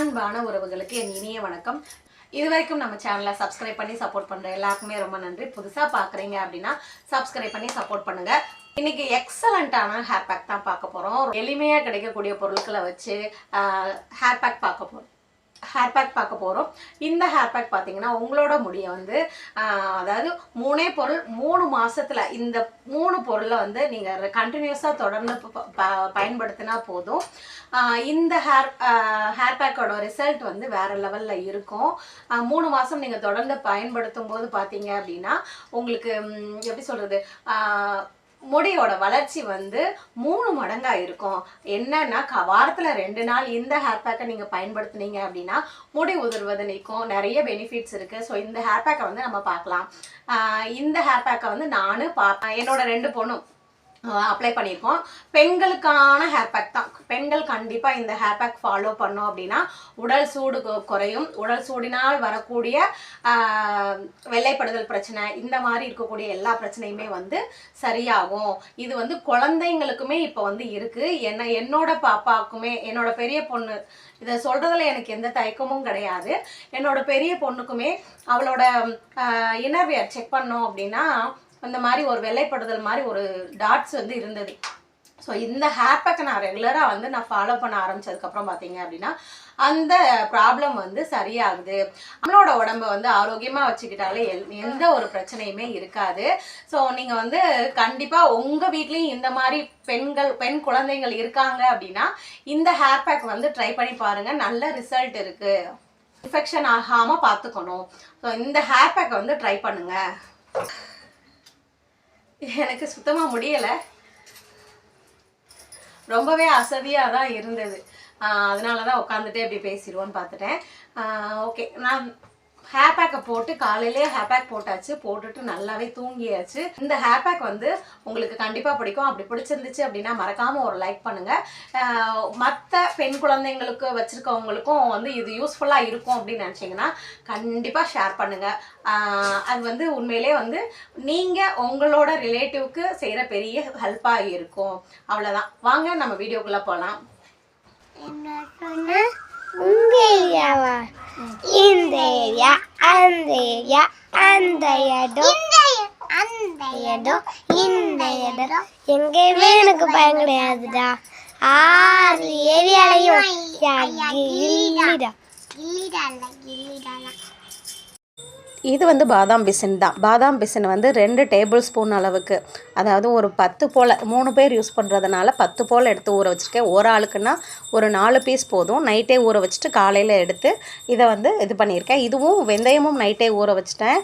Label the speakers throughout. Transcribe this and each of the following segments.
Speaker 1: அன்பான உறவுகளுக்கு என் இனிய வணக்கம். இதுவரைக்கும் நம்ம சேனலை சப்ஸ்கிரைப் பண்ணி சப்போர்ட் பண்ற எல்லாருக்குமே ரொம்ப நன்றி. புதுசா பாக்குறீங்க அப்படின்னா சப்ஸ்கிரைப் பண்ணி சப்போர்ட் பண்ணுங்க. இன்னைக்கு எக்ஸலண்டான ஹேர் பேக் தான் பார்க்க போறோம். எளிமையா கிடைக்கக்கூடிய பொருட்களை வச்சு ஹேர் பேக் பார்க்க போறோம். இந்த ஹேர் பேக் பார்த்தீங்கன்னா உங்களோட முடியை வந்து அதாவது 3 மாசத்துல இந்த 3 பொருளை வந்து நீங்க கண்டினியூஸா தொடர்ந்து பயன்படுத்தினா போதும். இந்த ஹேர் பேக்கோட ரிசல்ட் வந்து வேற லெவல்ல இருக்கும். 3 மாசம் நீங்க தொடர்ந்து பயன்படுத்தும் போது பார்த்தீங்க அப்படின்னா உங்களுக்கு எப்படி சொல்றது, முடியோட வளர்ச்சி வந்து 3 மடங்கா இருக்கும். என்னன்னா வாரத்துல 2 நாள் இந்த ஹேர் பேக்கை நீங்க பயன்படுத்துனீங்க அப்படின்னா முடி உதிர்வது நிற்கும். நிறைய பெனிஃபிட்ஸ் இருக்கு. ஸோ இந்த ஹேர் பேக்கை வந்து நம்ம பார்க்கலாம். இந்த ஹேர் பேக்கை வந்து என்னோட 2 பொண்ணும் அப்ளை பண்ணியிருக்கோம். பெண்களுக்கான ஹேர் பேக் தான். பெண்கள் கண்டிப்பாக இந்த ஹேர் பேக் ஃபாலோ பண்ணோம் அப்படின்னா உடல் சூடு குறையும். உடல் சூடினால் வரக்கூடிய வெள்ளைப்படுதல் பிரச்சனை, இந்த மாதிரி இருக்கக்கூடிய எல்லா பிரச்சனையுமே வந்து சரியாகும். இது வந்து குழந்தைங்களுக்குமே இப்போ வந்து இருக்கு. என்னோட பாப்பாவுக்குமே, என்னோட பெரிய பொண்ணு, இதை சொல்றதுல எனக்கு எந்த தயக்கமும் கிடையாது. என்னோட பெரிய பொண்ணுக்குமே அவளோட இன்னர்வியர் செக் பண்ணோம் அப்படின்னா அந்த மாதிரி ஒரு வெள்ளைப்படுதல் மாதிரி ஒரு டாட்ஸ் வந்து இருந்தது. ஸோ இந்த ஹேர் பேக்கை நான் ரெகுலராக வந்து நான் ஃபாலோ பண்ண ஆரம்பிச்சதுக்கப்புறம் பார்த்தீங்க அப்படின்னா அந்த ப்ராப்ளம் வந்து சரியாகுது. நம்மளோட உடம்ப வந்து ஆரோக்கியமாக வச்சுக்கிட்டாலே எந்த ஒரு பிரச்சனையுமே இருக்காது. ஸோ நீங்கள் வந்து கண்டிப்பாக உங்கள் வீட்லேயும் இந்த மாதிரி பெண் குழந்தைகள் இருக்காங்க அப்படின்னா இந்த ஹேர் பேக் வந்து ட்ரை பண்ணி பாருங்கள். நல்ல ரிசல்ட் இருக்குது. இன்ஃபெக்ஷன் ஆகாமல் பார்த்துக்கணும். ஸோ இந்த ஹேர் பேக்கை வந்து ட்ரை பண்ணுங்கள். எனக்கு சுத்தமாக முடியலை, ரொம்பவே அசதியாக தான் இருந்தது. அதனால தான் உட்காந்துட்டே அப்படி பேசிடுவோன்னு பார்த்துட்டேன். ஓகே, நான் ஹேர் பேக்கை போட்டு காலையிலே ஹேர் பேக் போட்டாச்சு. போட்டுட்டு நல்லாவே தூங்கியாச்சு. இந்த ஹேர் பேக் வந்து உங்களுக்கு கண்டிப்பாக பிடிக்கும். அப்படி பிடிச்சிருந்துச்சு அப்படின்னா மறக்காமல் ஒரு லைக் பண்ணுங்கள். மற்ற பெண் குழந்தைங்களுக்கு வச்சுருக்கவங்களுக்கும் வந்து இது யூஸ்ஃபுல்லாக இருக்கும் அப்படின்னு நினச்சிங்கன்னா கண்டிப்பாக ஷேர் பண்ணுங்கள். அது வந்து உண்மையிலே வந்து நீங்கள் உங்களோட ரிலேட்டிவ்க்கு செய்கிற பெரிய ஹெல்ப்பாக இருக்கும். அவ்வளோதான். வாங்க நம்ம வீடியோக்குள்ளே போகலாம்.
Speaker 2: உங்க ஏரியாவா? இந்த ஏரியா, அந்த ஏரியா, அந்த இடம், இந்த இடம் எங்கேயுமே எனக்கு பயம் கிடையாதுடா. 6 ஏரியாலையும் கில்லிடா.
Speaker 1: இது வந்து பாதாம் பிசின் தான். பாதாம் பிசின் வந்து 2 டேபிள் ஸ்பூன் அளவுக்கு, அதாவது ஒரு 10 போல், 3 பேர் யூஸ் பண்ணுறதுனால 10 போல் எடுத்து ஊற வச்சுருக்கேன். ஒரு ஆளுக்குன்னா ஒரு 4 பீஸ் போதும். நைட்டே ஊற வச்சுட்டு காலையில் எடுத்து இதை வந்து இது பண்ணியிருக்கேன். இதுவும் வெந்தயமும் நைட்டே ஊற வச்சுட்டேன்.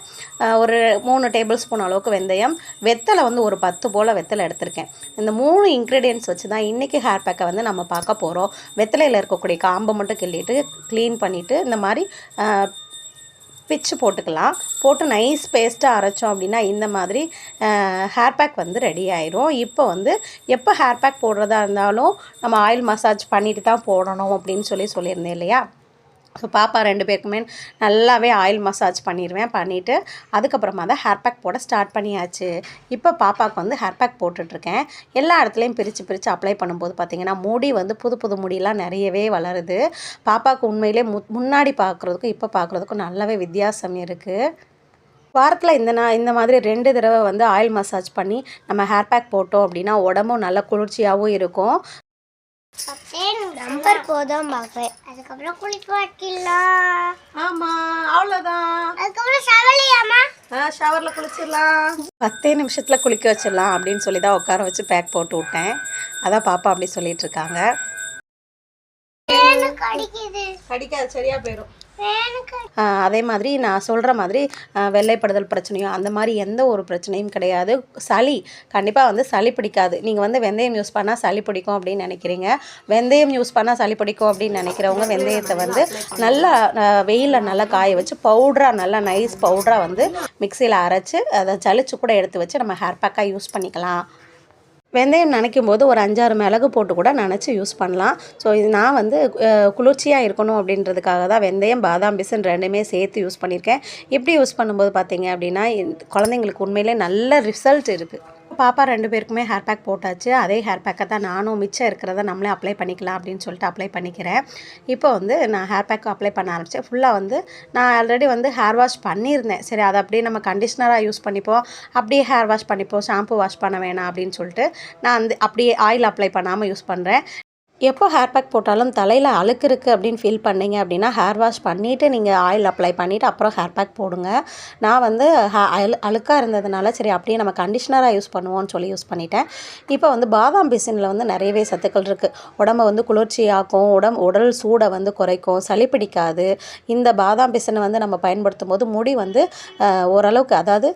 Speaker 1: ஒரு 3 டேபிள் ஸ்பூன் அளவுக்கு வெந்தயம், வெத்தலை வந்து ஒரு 10 போல் வெத்தலை எடுத்திருக்கேன். இந்த 3 இன்க்ரீடியன்ட்ஸ் வச்சு தான் இன்றைக்கி ஹேர் பேக்கை வந்து நம்ம பார்க்க போகிறோம். வெத்தலையில் இருக்கக்கூடிய காம்பை மட்டும் கிள்ளிட்டு க்ளீன் பண்ணிவிட்டு இந்த மாதிரி பிச்சு போட்டுக்கலாம். போட்டு நைஸ் பேஸ்ட்டாக அரைச்சோம் அப்படின்னா இந்த மாதிரி ஹேர் பேக் வந்து ரெடி ஆயிரும். இப்போ வந்து எப்போ ஹேர் பேக் போடுறதா இருந்தாலும் நம்ம ஆயில் மசாஜ் பண்ணிட்டு தான் போடணும் அப்படின்னு சொல்லியிருந்தேன் இல்லையா? ஸோ பாப்பா 2 பேருக்குமே நல்லாவே ஆயில் மசாஜ் பண்ணிவிட்டு அதுக்கப்புறமா தான் ஹேர் பேக் போட ஸ்டார்ட் பண்ணியாச்சு. இப்போ பாப்பாவுக்கு வந்து ஹேர் பேக் போட்டுட்ருக்கேன். எல்லா இடத்துலையும் பிரித்து அப்ளை பண்ணும்போது பார்த்திங்கன்னா முடி வந்து புது முடியெல்லாம் நிறையவே வளருது. பாப்பாவுக்கு உண்மையிலே முன்னாடி பார்க்குறதுக்கும் இப்போ பார்க்குறதுக்கும் நல்லாவே வித்தியாசம் இருக்குது. வாரத்தில் இந்த மாதிரி 2 தடவை வந்து ஆயில் மசாஜ் பண்ணி நம்ம ஹேர் பேக் போட்டோம் அப்படின்னா உடம்பும் நல்லா குளிர்ச்சியாகவும் இருக்கும்.
Speaker 2: நம்பர் போதும் பார்ப்பேன். அதுக்கப்புறம் குளிப்பாட்டிடலாம்.
Speaker 1: ஆமாம், அவ்வளோதான்.
Speaker 2: அதுக்கப்புறம் ஷவர்லையாமா?
Speaker 1: ஷவரில் குளிச்சிடலாம். 10 நிமிஷத்தில் குளிக்க வச்சிடலாம் அப்படின்னு சொல்லி தான் உட்கார வச்சு பேக் போட்டு விட்டேன். அதான் பாப்பா அப்படி சொல்லிட்டு இருக்காங்க. கடிக்காது, சரியாக போயிடும். அதே மாதிரி நான் சொல்கிற மாதிரி வெள்ளைப்படுதல் பிரச்சனையும் அந்த மாதிரி எந்த ஒரு பிரச்சனையும் கிடையாது. சளி கண்டிப்பாக வந்து சளி பிடிக்காது. நீங்கள் வந்து வெந்தயம் யூஸ் பண்ணால் சளி பிடிக்கும் அப்படின்னு நினைக்கிறீங்க. வெந்தயம் யூஸ் பண்ணால் சளி பிடிக்கும் அப்படின்னு நினைக்கிறவங்க வெந்தயத்தை வந்து நல்லா வெயிலில் நல்லா காய வச்சு பவுடராக, நல்லா நைஸ் பவுடராக வந்து மிக்சியில் அரைச்சி அதை சளிச்சு கூட எடுத்து வச்சு நம்ம ஹேர் பேக்காக யூஸ் பண்ணிக்கலாம். வெந்தயம் நினைக்கும் போது ஒரு 5-6 மிளகு போட்டு கூட நினச்சி யூஸ் பண்ணலாம். ஸோ இது நான் வந்து குளிர்ச்சியாக இருக்கணும் அப்படின்றதுக்காக தான் வெந்தயம், பாதாம் பிசின் 2மே சேர்த்து யூஸ் பண்ணியிருக்கேன். இப்படி யூஸ் பண்ணும்போது பார்த்தீங்க அப்படின்னா குழந்தைங்களுக்கு உண்மையிலே நல்ல ரிசல்ட் இருக்குது. பாப்பா 2 பேருக்குமே ஹேர் பேக் போட்டாச்சு. அதே ஹேர் பேக்கை தான் நானும் மிச்சம் இருக்கிறத நம்மளே அப்ளை பண்ணிக்கலாம் அப்படின்னு சொல்லிட்டு அப்ளை பண்ணிக்கிறேன். இப்போ வந்து நான் ஹேர் பேக்கு அப்ளை பண்ண ஆரம்பித்தேன். ஃபுல்லாக வந்து நான் ஆல்ரெடி வந்து ஹேர் வாஷ் பண்ணியிருந்தேன். சரி அதை அப்படியே நம்ம கண்டிஷ்னராக யூஸ் பண்ணிப்போம், அப்படியே ஹேர் வாஷ் பண்ணிப்போம், ஷாம்பு வாஷ் பண்ண வேணாம் அப்படின்னு சொல்லிட்டு நான் வந்து அப்படியே ஆயில் அப்ளை பண்ணாமல் யூஸ் பண்ணுறேன். எப்போ ஹேர் பேக் போட்டாலும் தலையில் அழுக்கு இருக்குது அப்படின்னு ஃபீல் பண்ணீங்க அப்படின்னா ஹேர் வாஷ் பண்ணிவிட்டு நீங்கள் ஆயில் அப்ளை பண்ணிவிட்டு அப்புறம் ஹேர் பேக் போடுங்க. நான் வந்து அழுக்காக இருந்ததுனால சரி அப்படியே நம்ம கண்டிஷ்னராக யூஸ் பண்ணுவோம்னு சொல்லி யூஸ் பண்ணிட்டேன். இப்போ வந்து பாதாம் பிசினில் வந்து நிறையவே சத்துக்கள் இருக்குது. உடம்பை வந்து குளிர்ச்சியாக்கும், உடல் சூடை வந்து குறைக்கும், சளி பிடிக்காது. இந்த பாதாம் பிசினை வந்து நம்ம பயன்படுத்தும் போது முடி வந்து ஓரளவுக்கு, அதாவது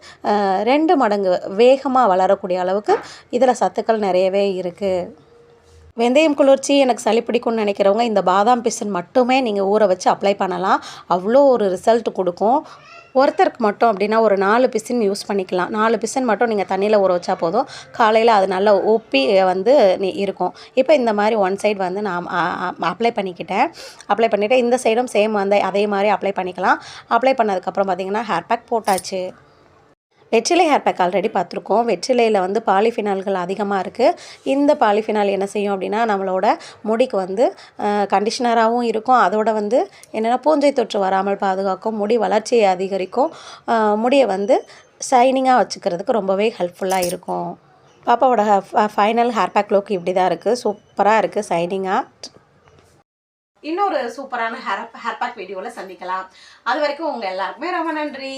Speaker 1: 2 மடங்கு வேகமாக வளரக்கூடிய அளவுக்கு இதில் சத்துக்கள் நிறையவே இருக்குது. வெந்தயம் குளிர்ச்சி, எனக்கு சளி பிடிக்கும்னு நினைக்கிறவங்க இந்த பாதாம் பிசின் மட்டுமே நீங்கள் ஊற வச்சு அப்ளை பண்ணலாம். அவ்வளோ ஒரு ரிசல்ட் கொடுக்கும். ஒருத்தருக்கு மட்டும் அப்படின்னா ஒரு 4 பிசின் யூஸ் பண்ணிக்கலாம். 4 பிசின் மட்டும் நீங்கள் தண்ணியில் ஊற வச்சா போதும். காலையில் அது நல்லா ஒப்பி வந்து இருக்கும். இப்போ இந்த மாதிரி ஒன் சைடு வந்து நான் அப்ளை பண்ணிவிட்டு இந்த சைடும் சேம் வந்து அதே மாதிரி அப்ளை பண்ணிக்கலாம். அப்ளை பண்ணதுக்கப்புறம் பார்த்திங்கன்னா ஹேர் பேக் போட்டாச்சு. வெற்றிலை ஹேர் பேக் ஆல்ரெடி பார்த்துருக்கோம். வெற்றிலையில் வந்து பாலிஃபினால்கள் அதிகமாக இருக்குது. இந்த பாலிஃபினால் என்ன செய்யும் அப்படின்னா நம்மளோட முடிக்கு வந்து கண்டிஷ்னராகவும் இருக்கும். அதோட வந்து என்னென்னா பூஞ்சை தொற்று வராமல் பாதுகாக்கும், முடி வளர்ச்சியை அதிகரிக்கும், முடியை வந்து ஷைனிங்காக வச்சுக்கிறதுக்கு ரொம்பவே ஹெல்ப்ஃபுல்லாக இருக்கும். பாப்பாவோட ஃபைனல் ஹேர் பேக் லுக் இப்படி தான் இருக்குது. சூப்பராக இருக்குது, ஷைனிங்காக. இன்னொரு சூப்பரான ஹேர் பேக் வீடியோவில் சந்திக்கலாம். அது வரைக்கும் உங்கள் எல்லாருக்குமே ரொம்ப நன்றி.